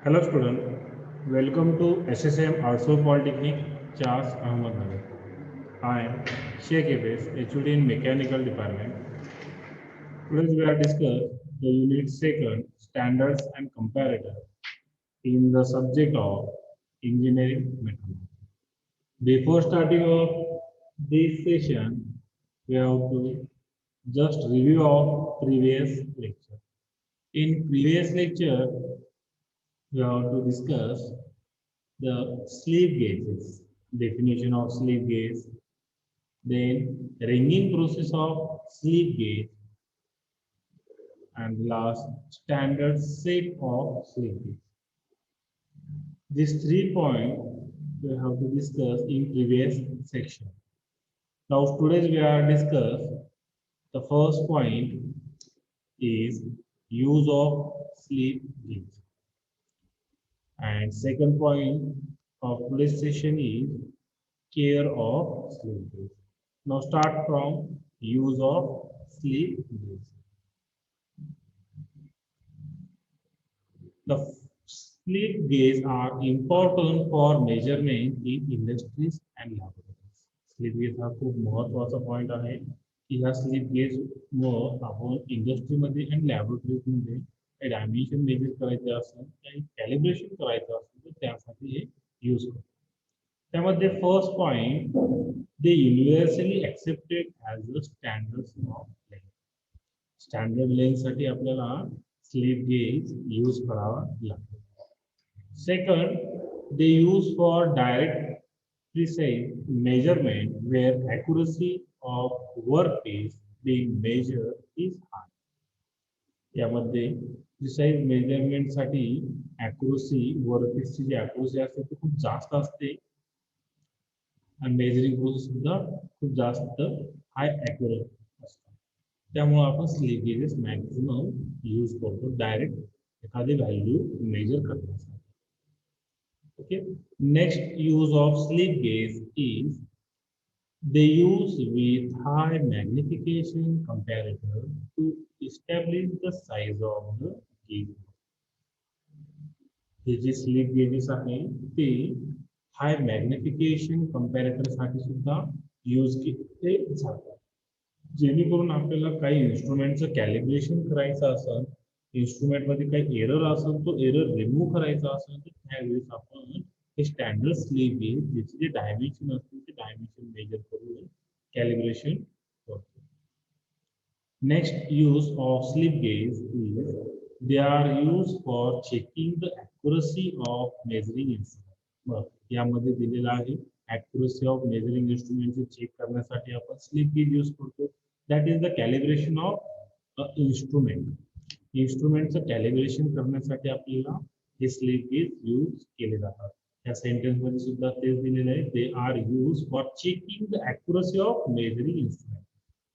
Hello student, welcome to SSM Artsur Polytechnic, Chas Ahmednagar. I am Sheikh Ebes, HOD in Mechanical Department. Today we are discuss the unit second, standards and comparator in the subject of engineering metrology. Before starting of this session, we have to just review of previous lecture. In previous lecture, we have to discuss the sleep gauges, definition of sleep gauge, then ringing process of sleep gauge, and last standard set of sleep gauge. These 3 points we have to discuss in previous section. Now today we are discuss the first point is use of sleep gauge, and second point of today's session is care of sleep gauge. Now start from use of sleep gauge. The sleep gauge are important for measurement in industries and laboratories. Sleep gauge हा खूप महत्वाचा point आहे की ह्या sleep gauge मुळे आपण इंडस्ट्रीमध्ये आणि लॅबोरेटरीजमध्ये काही डायमेन्शन मेजर करायचे असेल काही कॅलिब्रेशन करायचं असेल तर त्यासाठी हे यूज करतो. त्यामध्ये first point they universally accepted as a standard of length. Standard लेंथसाठी आपल्याला स्लीप गेज यूज करावा लागतो. Second, they use for direct precise measurement where accuracy of workpiece being measured is high. यामध्ये प्रिसाइज मेजरमेंट साठी accuracy वर्कपीसची जी accuracy असते ती खूप जास्त असते आणि मेजरिंग प्रोसेस सुद्धा खूप जास्त हाय अॅक्युरेट असतो. त्यामुळे आपण स्लीप गेजेस मॅक्झिमम यूज करतो डायरेक्ट एखादी व्हॅल्यू मेजर करण्यासाठी. Okay. Next use of sleep gauge is they use with high magnification comparator to establish the size of the gauge. हे जे स्लीप गेजेस आहे ते हाय मॅग्निफिकेशन कंपॅरेटर साठी सुद्धा use केले जातात. जेणेकरून आपल्याला काही इन्स्ट्रुमेंटचं कॅलिब्रेशन करायचं असेल, इन्स्ट्रुमेंट मध्ये काही एरर असेल तो एरर रिमूव्ह करायचा असेल तर त्यावेळेस आपण हे स्टँडर्ड स्लीप गेज ज्याचे जे डायमेन्शन असतील ते डायमेन्शन मेजर करून कॅलिब्रेशन करतो. Next use of slip gauge is they are use for checking the accuracy of measuring instrument. यामध्ये दिलेलं आहे accuracy of measuring instrument check करण्यासाठी आपण स्लीप गेज यूज करतो. That is the calibration of instrument. इन्स्ट्रुमेंटचं calibration करण्यासाठी आपल्याला हे स्लीप गेज यूज केले जातात. या सेंटेन्स मध्ये सुद्धा तेच दिलेलं आहे. दे are use for checking the accuracy of measuring instrument.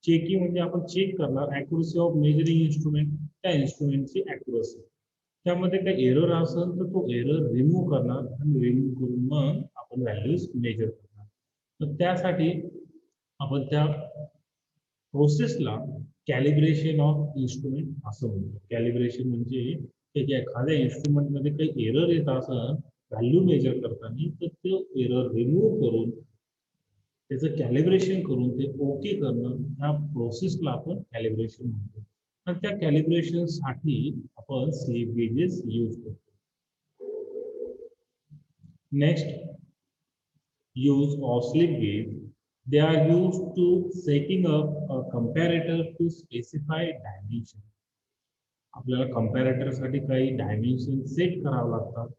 Checking म्हणजे आपण चेक करणार ॲक्युरसी ऑफ मेजरिंग इन्स्ट्रुमेंट, त्या इन्स्ट्रुमेंटची ॲक्युरसी. त्यामध्ये काही एरर असेल तर तो एरर रिमूव्ह करणार आणि रिमूव्ह करून मग आपण व्हॅल्यूज मेजर करणार. तर त्यासाठी आपण त्या प्रोसेसला कॅलिब्रेशन ऑफ इन्स्ट्रुमेंट असं म्हणतो. कॅलिब्रेशन म्हणजे एखाद्या इन्स्ट्रुमेंट मध्ये काही एरर येत असेल व्हॅल्यू मेजर करताना तर तो एरर रिमूव्ह करून त्याचं कॅलिब्रेशन करून ते ओके करणं ह्या प्रोसेसला आपण कॅलिब्रेशन म्हणतो. आणि त्या कॅलिब्रेशन साठी आपण स्लीप गेजेस यूज करतो. Next use of slip gauge, they are used to setting up a comparator to specify dimension. आपल्याला कंपॅरेटर साठी काही डायमेन्शन सेट करावं लागतात.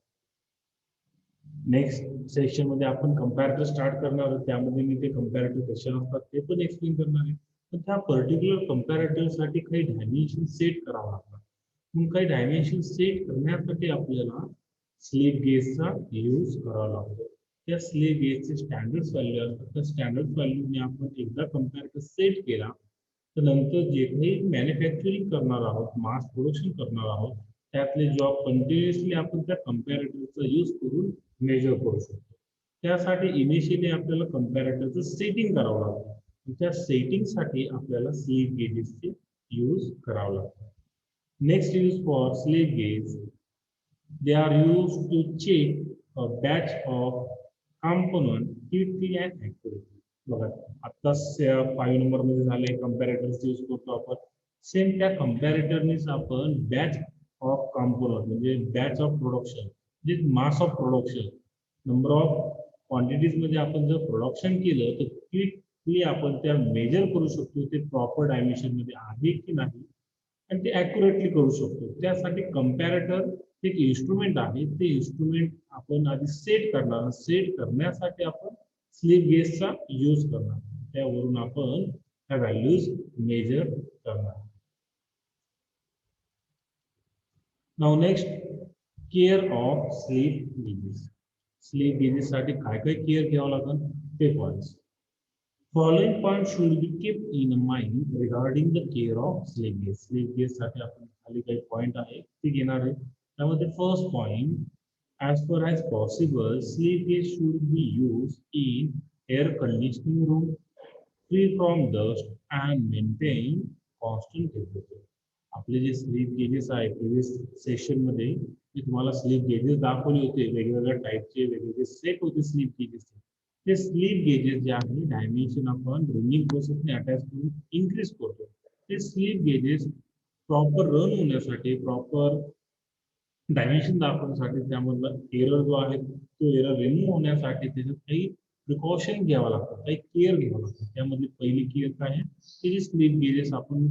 नेक्स्ट सेक्शन मध्ये आपण कंपॅरेटर स्टार्ट करणार आहोत. त्यामध्ये मी ते कंपॅरेटर कसे असतात ते पण एक्सप्लेन करणार आहे. पण त्या पर्टिक्युलर कंपॅरेटर साठी काही डायमेन्शन सेट करावं लागतात. मग काही डायमेन्शन सेट करण्यासाठी आपल्याला स्लीप गेजचा यूज करावा लागतो. त्या स्लीप गेजचे स्टँडर्ड व्हॅल्यू असतात. त्या स्टँडर्ड व्हॅल्यूने आपण एकदा कंपॅरेटर सेट केला तर नंतर जे काही मॅन्युफॅक्चरिंग करणार आहोत, मास प्रोडक्शन करणार आहोत, त्यातले जॉब कंटिन्युअसली आपण त्या कंपॅरेटरचा यूज करून मेजर करू शकतो. त्यासाठी इनिशियली आपल्याला कंपॅरेटरचं सेटिंग करावं लागतं. त्या सेटिंगसाठी आपल्याला स्लीप गेजेसचे यूज करावं लागतं. Next use for sleep gauge, They are used to check a batch of component quickly and accurately. बघा आत्ताच 5 नंबर मध्ये झाले कंपॅरेटर्स यूज करतो आपण. सेम त्या कंपॅरेटरनेच आपण बॅच ऑफ कॉम्पोनंट म्हणजे बॅच ऑफ प्रोडक्शन म्हणजे mass of production number of quantities मध्ये आपण जर प्रोडक्शन केलं तर क्विकली आपण त्या मेजर करू शकतो ते प्रॉपर डायमेन्शन मध्ये आहे की नाही आणि ते ॲक्युरेटली करू शकतो. त्यासाठी कंपॅरेटर एक इन्स्ट्रुमेंट आहे. ते इन्स्ट्रुमेंट आपण आधी सेट करणार. सेट करण्यासाठी आपण स्लिप गेजचा यूज करणार. त्यावरून आपण त्या व्हॅल्यूज मेजर करणार. Now next care of slip gauges. Slip gauges साठी काय काय केअर घ्यावं लागेल ते points. Following points should be kept in mind regarding the care of sleep gauge. Sleep gauge साठी आपण खाली काही पॉइंट आहे ते घेणार आहे. त्यामध्ये first point, as far as possible, sleep gauge should be used in air conditioning room, free from dust and maintain constant temperature. आपले जे स्लीप गेजेस आहे प्रिव्हियस सेशन मध्ये मी तुम्हाला स्लीप गेजेस दाखवले होते. वेगवेगळ्या टाईपचे वेगवेगळे सेट होते स्लीप गेजेसचे. ते स्लीप गेजेस जे आहे डायमेन्शन आपण रनिंग प्रोसेसने अटॅच करून इन्क्रीज करतो. ते स्लीप गेजेस प्रॉपर रन होण्यासाठी प्रॉपर डायमेन्शन दाखवण्यासाठी त्यामधला एरर जो आहे तो एरर रिमूव्ह होण्यासाठी त्याच्यात काही प्रिकॉशन घ्यावं लागतं, काही केअर घ्यावं लागतं. त्यामध्ये पहिली केअर काय आहे की जी स्लीप गेजेस आपण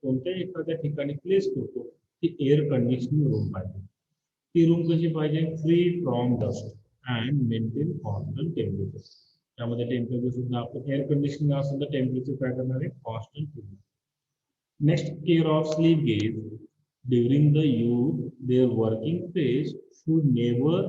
कोणत्या एखाद्या ठिकाणी प्लेस करतो ती एअर कंडिशनिंग रूम पाहिजे. ती रूम कशी पाहिजे, free from dust and maintain constant temperature. त्यामध्ये टेम्परेचर सुद्धा आपण एअर कंडिशनिंग असेल तर टेम्परेचर काय करणार आहे, constant temperature. Next care of slip gauge during the use, their working phase should never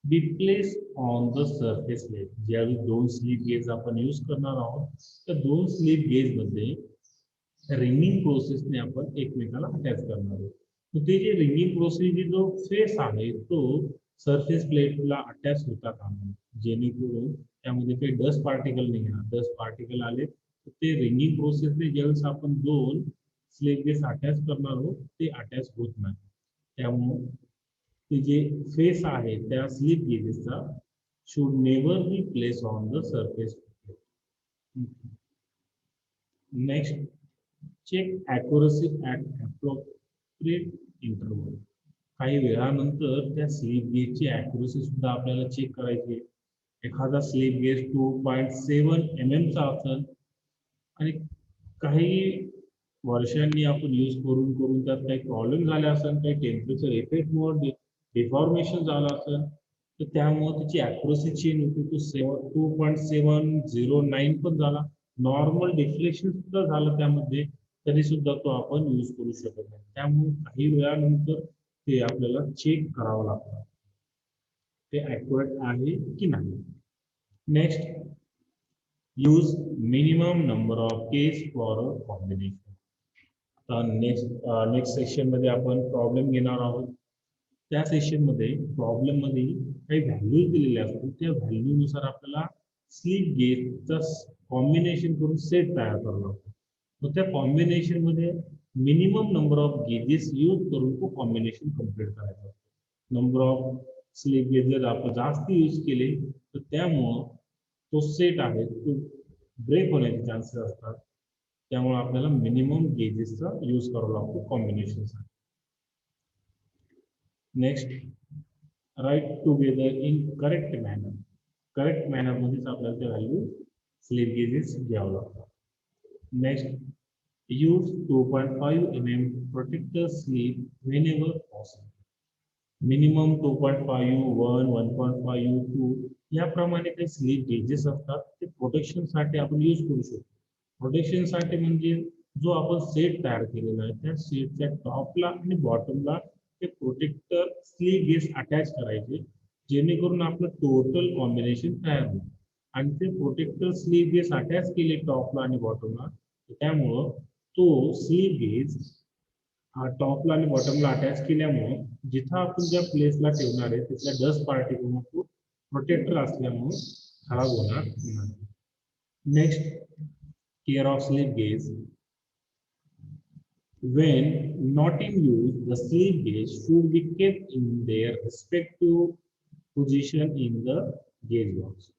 be placed on the surface layer. ज्यावेळी दोन स्लीप गेज आपण यूज करणार आहोत तर दोन स्लीप गेज मध्ये रिंगिंग प्रोसेसने आपण एकमेकाला अटॅच करणार आहोत. तर ते जे रिंगिंग प्रोसेस जो फेस आहे तो सरफेस प्लेटला अटॅच होता कामा नये, जेणेकरून त्यामध्ये काही डस्ट पार्टिकल नाही येणार. डस्ट पार्टिकल आले तर ते रिंगिंग प्रोसेसने ज्यावेळेस आपण दोन स्लीप गेज अटॅच करणार आहोत ते अटॅच होत नाही. त्यामुळे ते जे फेस आहे त्या स्लीप गेजेसचा should never be place on the surface. Next check accuracy at appropriate interval. काही वेळानंतर त्या स्लीप गेजची ॲक्युरसी सुद्धा आपल्याला चेक करायची आहे. एखादा स्लीप गेज 2.7 mm चा असेल आणि काही वर्षांनी आपण यूज करून करून त्यात काही प्रॉब्लेम झाले असेल, काही टेम्परेचर इफेक्टमुळे डिफॉर्मेशन झालं असेल तर त्यामुळे त्याची ॲक्युरसी चेंज होते. तो 2.709 पण झाला, नॉर्मल डिफ्लेक्शन सुद्धा झालं त्यामध्ये, तरी सुद्धा तो आपण यूज करू शकत नाही. त्यामुळे काही वेळानंतर ते आपल्याला चेक करावं लागतं ते ॲक्युरेट आहे की नाही. Next use minimum number of case for a combination. Next session मध्ये आपण प्रॉब्लेम घेणार आहोत. त्या सेशन मध्ये प्रॉब्लेम मध्ये काही व्हॅल्यू दिलेल्या असतात. त्या व्हॅल्यू नुसार आपल्याला स्लीप गेजचा कॉम्बिनेशन करून सेट तयार करावा लागतो. मग त्या कॉम्बिनेशन मध्ये minimum number of gauges use करून तो कॉम्बिनेशन कम्प्लीट करायचा असतो. नंबर ऑफ स्लीप गेज जर आपण जास्त यूज केले तर त्यामुळं तो सेट आहे तो ब्रेक होण्याचे चान्सेस असतात. त्यामुळे आपल्याला मिनिमम गेजेसचा यूज करावा लागतो कॉम्बिनेशनसाठी. Next right together in correct manner. Correct manner मध्येच आपल्याला त्या व्हॅल्यू स्लीप गेजेस घ्यावं लागतात. Next use 2.5 mm protector slip whenever possible. Minimum 2.5 1 1.5 2 याप्रमाणे काही स्लीप गेजेस असतात ते प्रोटेक्शनसाठी आपण यूज करू शकतो. प्रोटेक्शनसाठी म्हणजे जो आपण सेट तयार केलेला आहे त्या सेटच्या टॉपला आणि बॉटमला ते प्रोटेक्टर स्लीप गेज अटॅच करायचे, जेणेकरून आपलं टोटल कॉम्बिनेशन तयार होईल. आणि ते प्रोटेक्टर स्लीप गेज अटॅच केले टॉपला आणि बॉटमला, त्यामुळं तो स्लीप गेज टॉपला आणि बॉटमला अटॅच केल्यामुळे जिथं आपण ज्या प्लेसला ठेवणार आहे तिथल्या डस्ट पार्टिकल तो प्रोटेक्टर असल्यामुळे खराब होणार नाही. Next care of slip gauge. When not in use, the slip gauge should be kept in their respective position in the gauge box.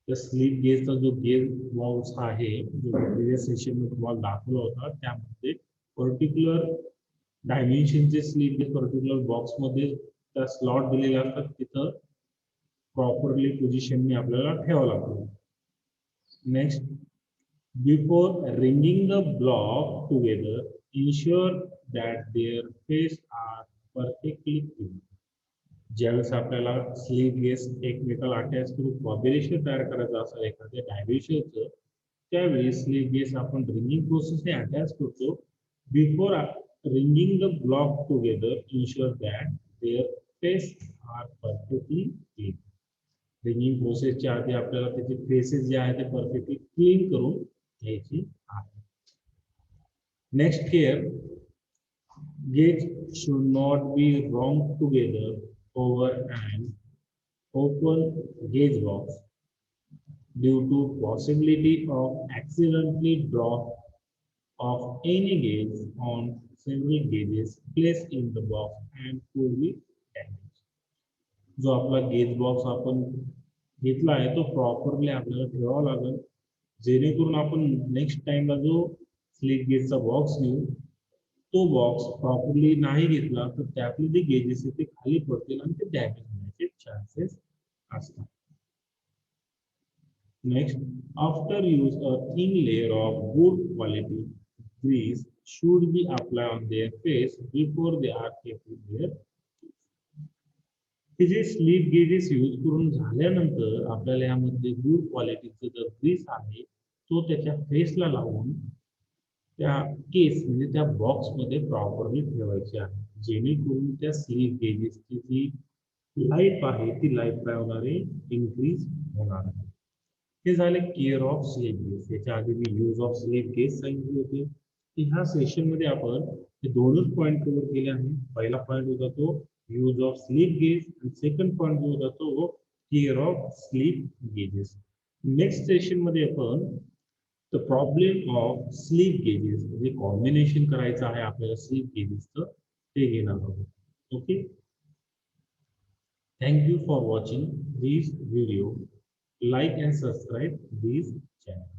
The slip गेजचा जो गेज बॉक्स आहे जो प्रिव्हियस सेशन मध्ये तुम्हाला दाखवला होता त्यामध्ये पर्टिक्युलर डायमेन्शनचे स्लिप गेज पर्टिक्युलर बॉक्स मध्ये त्या स्लॉट दिलेले असतात तिथं प्रॉपरली पोझिशनने आपल्याला ठेवावं लागतं. Next, before ringing the block together, ensure that their face are perfectly clean. ज्यावेळेस आपल्याला स्लीप गेज एकमेकाला अटॅच करून कॉम्बिनेशन तयार करायचं असेल एखाद्या डायव्हिशनचं त्यावेळी स्लीप गेज आपण रिंगिंग प्रोसेसने अटॅच करतो. Before wringing the block together ensure that their face are perfectly clean. Wringing प्रोसेसच्या आधी आपल्याला त्याचे फेसेस जे आहे ते परफेक्टली क्लीन करून घ्यायची आहे. Next care, gauge should not be wrong together over an open gauge box due to possibility of accidentally drop of any gauge on several gauges placed in the box and could be damaged. जो आपला gauge box आपण घेतला आहे तो properly आपल्याला ठेवावा लागेल जेणेकरून आपण नेक्स्ट टाइमला जो स्लिप गेजचा बॉक्स घेऊ तो बॉक्स प्रॉपरली नाही घेतला तर त्यातले जे गेजेस आहेत ते खाली पडतील आणि ते डॅमेज होण्याचे चान्सेस असतात. Next, after use a thin layer of good quality grease should be applied on their face before they are kept in their. हे जे स्लीप गेजेस यूज करून झाल्यानंतर आपल्याला यामध्ये गुड क्वालिटीचा जो ग्रीस आहे तो त्याच्या फेसला लावून त्या केस म्हणजे त्या बॉक्स मध्ये प्रॉपरली ठेवायचे आहे जेणेकरून त्या स्लीप गेजेसची जी लाईफ आहे ती लाईफ काय होणार आहे इन्क्रीज होणार आहे. हे झाले केअर ऑफ स्लीप गेज. याच्या आधी मी यूज ऑफ स्लीप गेज सांगितले होते की ह्या सेशन मध्ये आपण हे दोनच पॉईंट कव्हर केले आहे. पहिला पॉईंट होता तो यूज ऑफ स्लीप गेज आणि सेकंड पॉईंट जो होता तो care of slip gauges. Next session मध्ये आपण the problem of slip gauges म्हणजे कॉम्बिनेशन करायचं आहे आपल्याला स्लीप गेजेसचं ते घेणार आहोत. Okay, thank you for watching this video. Like and subscribe this channel.